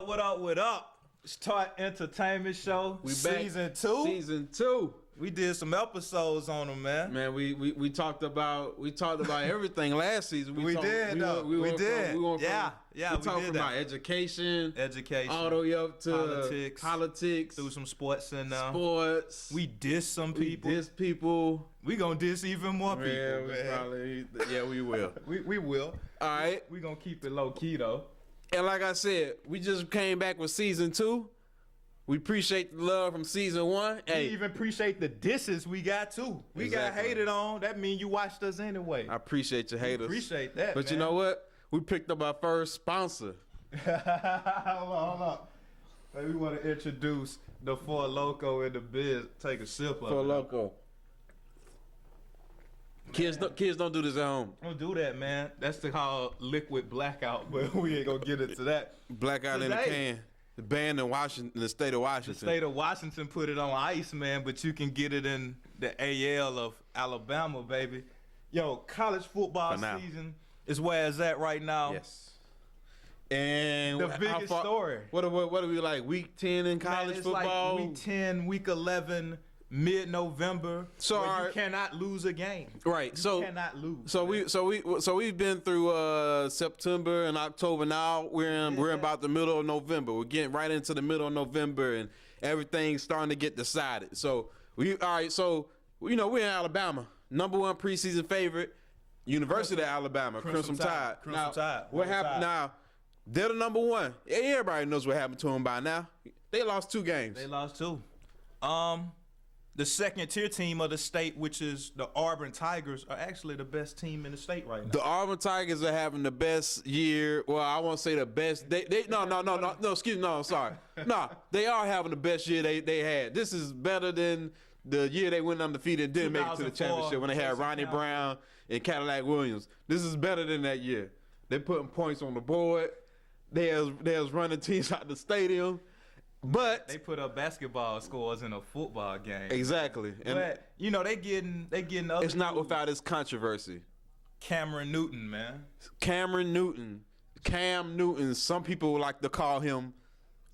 What up? It's Tartt Entertainment Show. We back. Season 2. We did some episodes on them, man. Man, we talked about everything last season. We did. We talked from about education, all the way up to politics, threw some sports in there. Sports. We diss some people. We gonna diss even more people. We will. we will. All right. We gonna keep it low key though. And like I said, we just came back with season 2. We appreciate the love from season 1. We even appreciate the disses we got too. We got hated on. That mean you watched us anyway. I appreciate your haters. Appreciate that. But man. You know what? We picked up our first sponsor. Hold on. Hey, we want to introduce the Four Loco in the biz. Take a sip of Four Loco. Kids don't do this at home. Don't do that, man. That's called liquid blackout, but we ain't gonna get into that. Blackout in the can. The band in Washington, the state of Washington. The state of Washington put it on ice, man, but you can get it in the AL of Alabama, baby. Yo, college football season is where it's at right now. Yes. And the biggest story. What are we like? Week 10 in college football? Like week 10, week 11. Mid-November, so you cannot lose a game. Right, you cannot lose. So we've been through September and October. Now we're about the middle of November. We're getting right into the middle of November, and everything's starting to get decided. So we're in Alabama, #1 preseason favorite, University of Alabama, Crimson Tide. What happened now? They're the #1. Everybody knows what happened to them by now. They lost 2 games. They lost 2. The second-tier team of the state, which is the Auburn Tigers, are actually the best team in the state right now. The Auburn Tigers are having the best year. Well, I won't say the best. I'm sorry. No, they are having the best year they had. This is better than the year they went undefeated and didn't make it to the championship when they had Ronnie Brown and Cadillac Williams. This is better than that year. They're putting points on the board. They was running teams out the stadium. But they put up basketball scores in a football game. Exactly. But they getting other. It's not without its controversy. Cameron Newton, man. Cam Newton. Some people like to call him.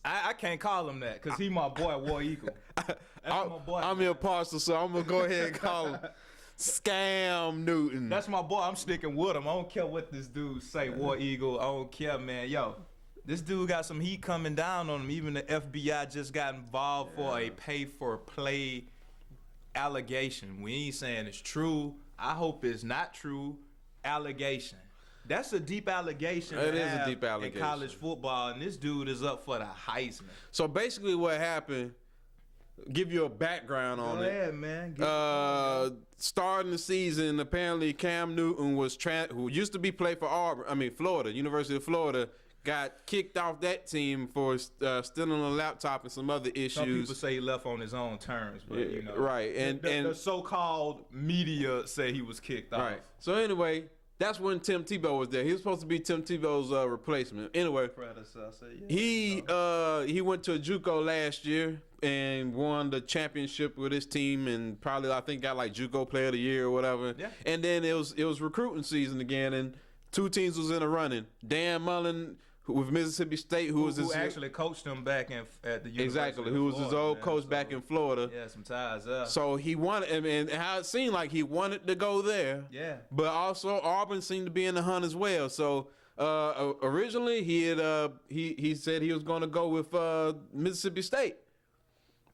I can't call him that because he my boy, War Eagle. That's my boy. I'm your parcel, so I'm gonna go ahead and call him Scam Newton. That's my boy. I'm sticking with him. I don't care what this dude say, War Eagle. I don't care, man. Yo. This dude got some heat coming down on him. Even the FBI just got involved for a pay-for-play allegation. We ain't saying it's true. I hope it's not true. Allegation. That's a deep allegation. It is a deep allegation. In college football, and this dude is up for the Heisman. So basically what happened, give you a background on it. Yeah, man. Starting the season, apparently Cam Newton who used to be played for Florida, University of Florida, got kicked off that team for stealing a laptop and some other issues. Some people say he left on his own terms, but right. And the so-called media say he was kicked off. Right. So anyway, that's when Tim Tebow was there. He was supposed to be Tim Tebow's replacement. Anyway, predecessor. Yeah, he went to a JUCO last year and won the championship with his team, and probably I think got like JUCO Player of the Year or whatever. Yeah. And then it was recruiting season again, and 2 teams was in the running. Dan Mullen with Mississippi State, who actually coached him back at the University exactly, who was his old coach back in Florida. Yeah, some ties up. So he wanted, and how it seemed like he wanted to go there. Yeah. But also Auburn seemed to be in the hunt as well. So originally he said he was going to go with Mississippi State.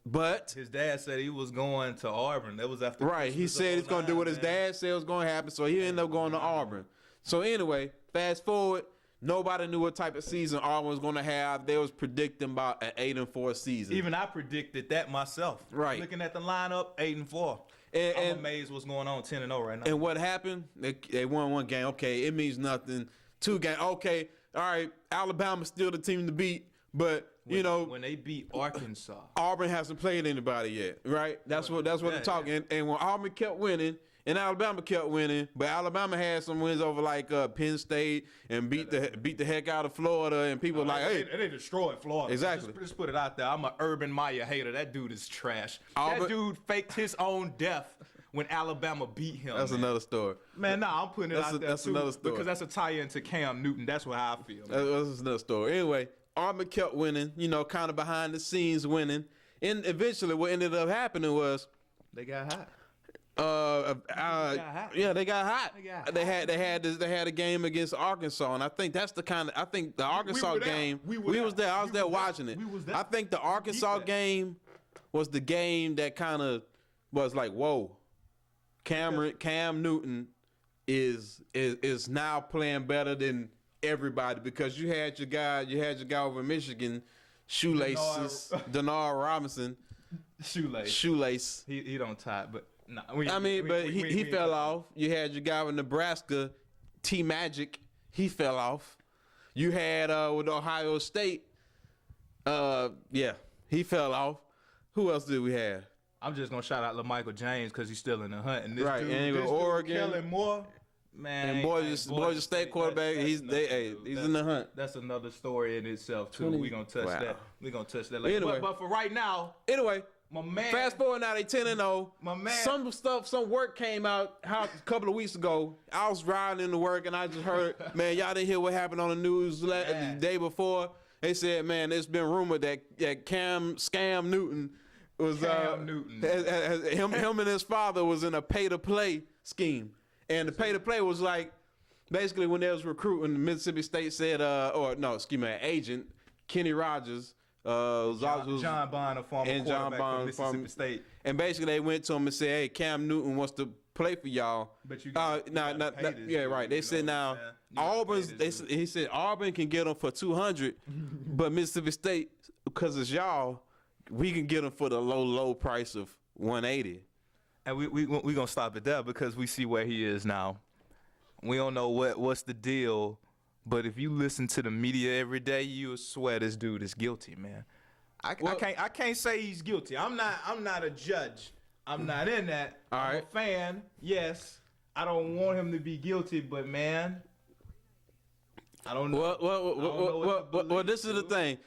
But his dad said he was going to Auburn. That was after right. He said he's going to do what his dad said was going to happen. So he ended up going to Auburn. So anyway, fast forward. Nobody knew what type of season Auburn was going to have. They was predicting about an 8-4 season. Even I predicted that myself. Right. Looking at the lineup, 8-4. I'm amazed what's going on, 10-0 right now. And what happened? They won 1 game. Okay, it means nothing. 2 games. Okay, all right. Alabama's still the team to beat, but when they beat Arkansas, Auburn hasn't played anybody yet. Right. That's what they're talking. Yeah. And when Auburn kept winning. And Alabama kept winning, but Alabama had some wins over like Penn State and beat the heck out of Florida. And people hey, they destroyed Florida. Exactly. Just put it out there. I'm an Urban Meyer hater. That dude is trash. Auburn, that dude faked his own death when Alabama beat him. That's another story. Man, I'm putting it out there that's too, another story because that's a tie-in to Cam Newton. That's what I feel. That's another story. Anyway, Auburn kept winning, kind of behind the scenes winning. And eventually what ended up happening was They got hot. Yeah, they got hot. They They had a game against Arkansas, and I think that's the Arkansas game. We was there. I was there watching it. I think the Arkansas game was the game that kind of was like, whoa, Cam Newton is now playing better than everybody, because you had your guy over in Michigan, Shoelaces, Denard Robinson. Shoelace. He don't tie, but nah, he fell off. You had your guy with Nebraska, T Magic. He fell off. You had with Ohio State. He fell off. Who else did we have? I'm just gonna shout out LaMichael James because he's still in the hunt. And this right, dude, and this Oregon, Kellen Moore, man. And Boise State quarterback. He's in the hunt. That's another story in itself too. We gonna touch that. We gonna touch that later. Anyway, but for right now. Anyway. My man. Fast forward now, they 10-0. My man. Some work came out a couple of weeks ago. I was riding into work and I just heard, man, y'all didn't hear what happened on the news the day before. They said, man, it's been rumored that Scam Newton was him and his father was in a pay-to-play scheme, and the pay-to-play was like basically when they was recruiting, Mississippi State said, agent Kenny Rogers. John Bond, a former quarterback from Mississippi State. And basically they went to him and said, hey, Cam Newton wants to play for y'all. But you right. They said now he said Auburn can get him for $200, but Mississippi State, because it's y'all, we can get him for the low price of $180. And we gonna stop it there because we see where he is now. We don't know what's the deal. But if you listen to the media every day, you'll swear this dude is guilty, man. I can't say he's guilty. I'm not a judge. I'm not in that. I'm a fan. Yes, I don't want him to be guilty, but man, I don't know. Well, this is the thing,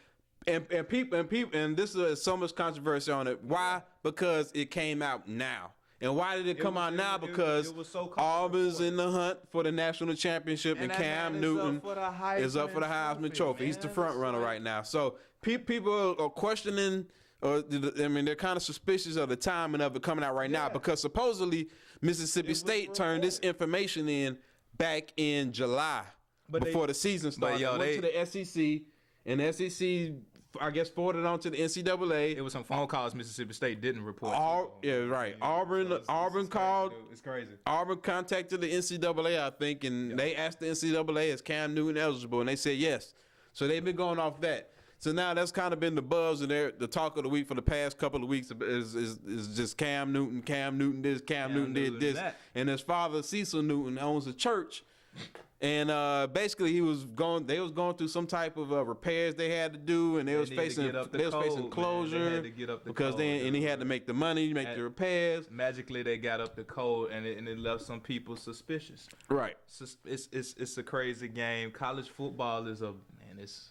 and people, and this is so much controversy on it. Why? Because it came out now. And why did it come out now? Because Auburn's in the hunt for the national championship, and Cam Newton is up for the Heisman Trophy. He's the front runner right now. So people are questioning, they're kind of suspicious of the timing of it coming out right now, because supposedly Mississippi State turned this information in back in July before the season started. They went to the SEC, and the SEC, I guess, forwarded on to the NCAA. It was some phone calls Mississippi State didn't report. Auburn called. It's crazy. Auburn contacted the NCAA, I think, and they asked the NCAA, is Cam Newton eligible? And they said yes. So they've been going off that. So now that's kind of been the buzz and the talk of the week for the past couple of weeks is just Cam Newton this, Cam Newton did this. And his father, Cecil Newton, owns a church. And basically, they was going through some type of repairs they had to do, and they was facing closure because he had to make the money, make the repairs. Magically, they got up the code, and it left some people suspicious. Right. It's a crazy game. College football is it's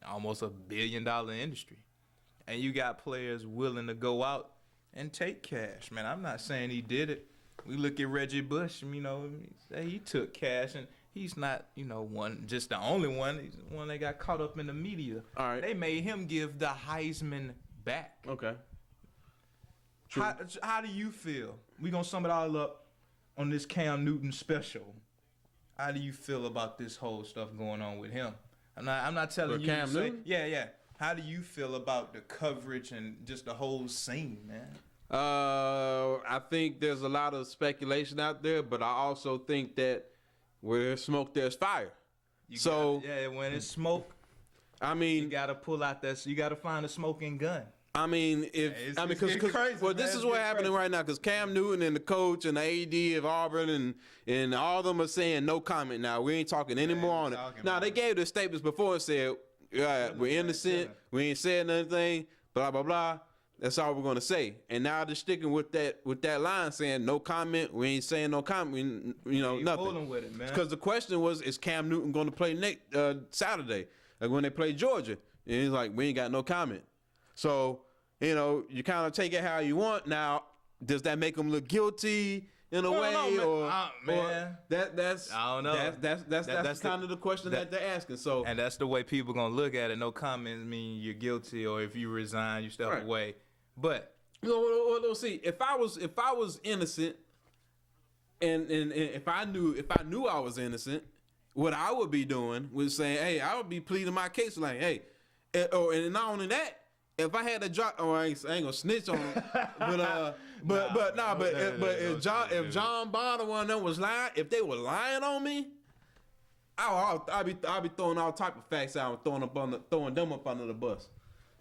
almost $1 billion industry, and you got players willing to go out and take cash. Man, I'm not saying he did it. We look at Reggie Bush, he took cash, and he's not, just the only one. He's the one that got caught up in the media. All right. They made him give the Heisman back. Okay. True. How do you feel? We're going to sum it all up on this Cam Newton special. How do you feel about this whole stuff going on with him? I'm not telling you Cam to say, Newton? Yeah. How do you feel about the coverage and just the whole scene, man? I think there's a lot of speculation out there, but I also think that where there's smoke, there's fire. When it's smoke, you gotta pull out you gotta find a smoking gun. Because this is what's happening right now. Because Cam Newton and the coach and the AD of Auburn and all of them are saying no comment now. We ain't talking anymore on it. Now they gave their statements before and said, we're innocent. We ain't saying anything. Blah blah blah. That's all we're gonna say. And now they're sticking with that line, saying no comment. We ain't saying no comment. Nothing. Fooling with it, man. Because the question was, is Cam Newton going to play next Saturday, like when they play Georgia? And he's like, we ain't got no comment. So you kind of take it how you want. Now, does that make him look guilty? in a way, man. That's I don't know. That's kind of the question that they're asking. So, and that's the way people gonna look at it. No comments mean you're guilty, or if you resign, you step away. But let's see. If I was innocent, and if I knew I was innocent, what I would be doing was saying, hey, I would be pleading my case, like, hey, and not only that, if I had a drop, I ain't gonna snitch on him, if John Bond or one of them was lying, if they were lying on me, I'd be throwing all type of facts out and throwing them up under the bus,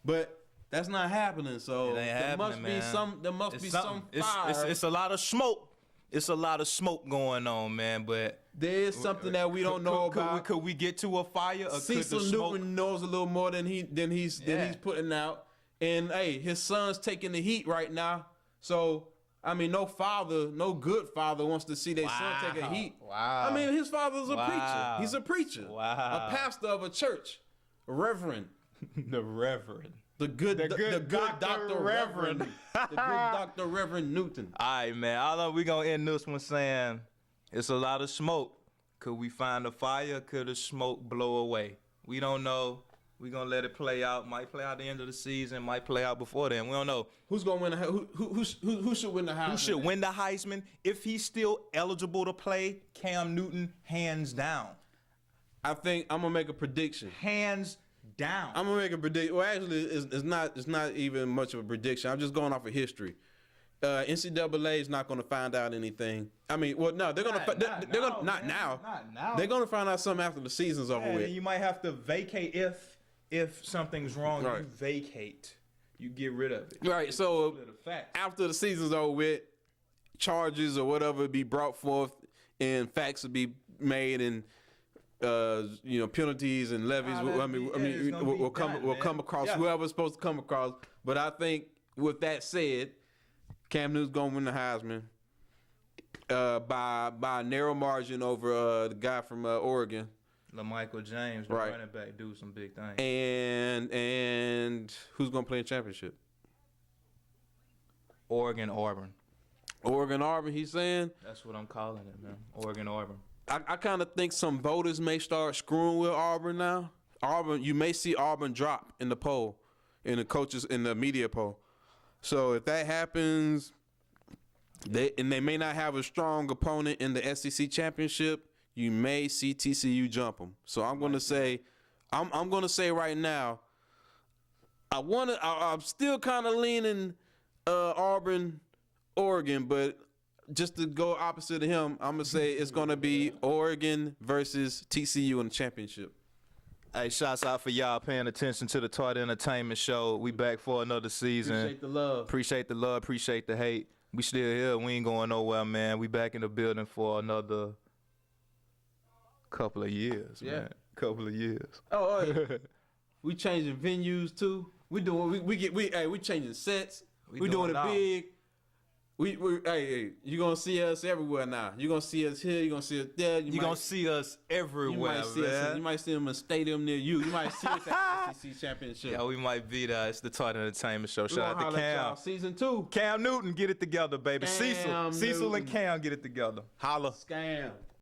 but that's not happening. So there must be some fire. It's a lot of smoke. It's a lot of smoke going on, man. But there's something that we don't know about. Could we get to a fire? Or Cecil Newton knows a little more than he's putting out. And hey, his son's taking the heat right now. So I mean, no good father wants to see their son take a heat. Wow. I mean, his father's a preacher. He's a preacher. Wow. A pastor of a church, a reverend. The reverend. The good Dr. Reverend. The good Dr. Reverend Newton. All right, man. Although we gonna end this one saying it's a lot of smoke. Could we find a fire? Could the smoke blow away? We don't know. We gonna let it play out. Might play out at the end of the season. Might play out before then. We don't know. Who's gonna win? Who should win the Heisman? Who should win the Heisman? If he's still eligible to play, Cam Newton, hands down. I think I'm gonna make a prediction. Hands down. I'm gonna make a prediction. Well, actually, it's not even much of a prediction. I'm just going off of history. NCAA is not gonna find out anything. I mean, well, no, they're gonna not now. They're gonna find out something after the season's over with. You might have to vacate if something's wrong. Right. You vacate. You get rid of it. Right. So after the season's over with, charges or whatever be brought forth, and facts will be made, and penalties and levies. Will come across whoever's supposed to come across. But I think with that said, Cam Newton's gonna win the Heisman by a narrow margin over the guy from Oregon. LaMichael James, the running back, do some big things. And who's gonna play in championship? Auburn. Auburn, he's saying? That's what I'm calling it, man. Auburn. I kind of think some voters may start screwing with Auburn now. You may see Auburn drop in the poll, in the media poll. So if that happens, they may not have a strong opponent in the SEC championship, you may see TCU jump them. So I'm going to say, I'm going to say right now, I'm still kind of leaning Auburn, Oregon, but just to go opposite of him, I'm going to say it's going to be Oregon versus TCU in the championship. Hey, shouts out for y'all paying attention to the Tartt Entertainment Show. We back for another season. Appreciate the love. Appreciate the hate. We still here. We ain't going nowhere, man. We back in the building for another couple of years, man. Couple of years. Oh, yeah. We changing venues too. We changing sets. We doing it big. Hey, you gonna see us everywhere now. You gonna see us here. You gonna see us there. You gonna see us everywhere, you might see them in a stadium near you. You might see us at the SEC championship. Yeah, we might be there. It's the Tartt Entertainment Show. Shout out to Cam. Season 2. Cam Newton, get it together, baby. Cecil and Cam, get it together. Holla. Scam.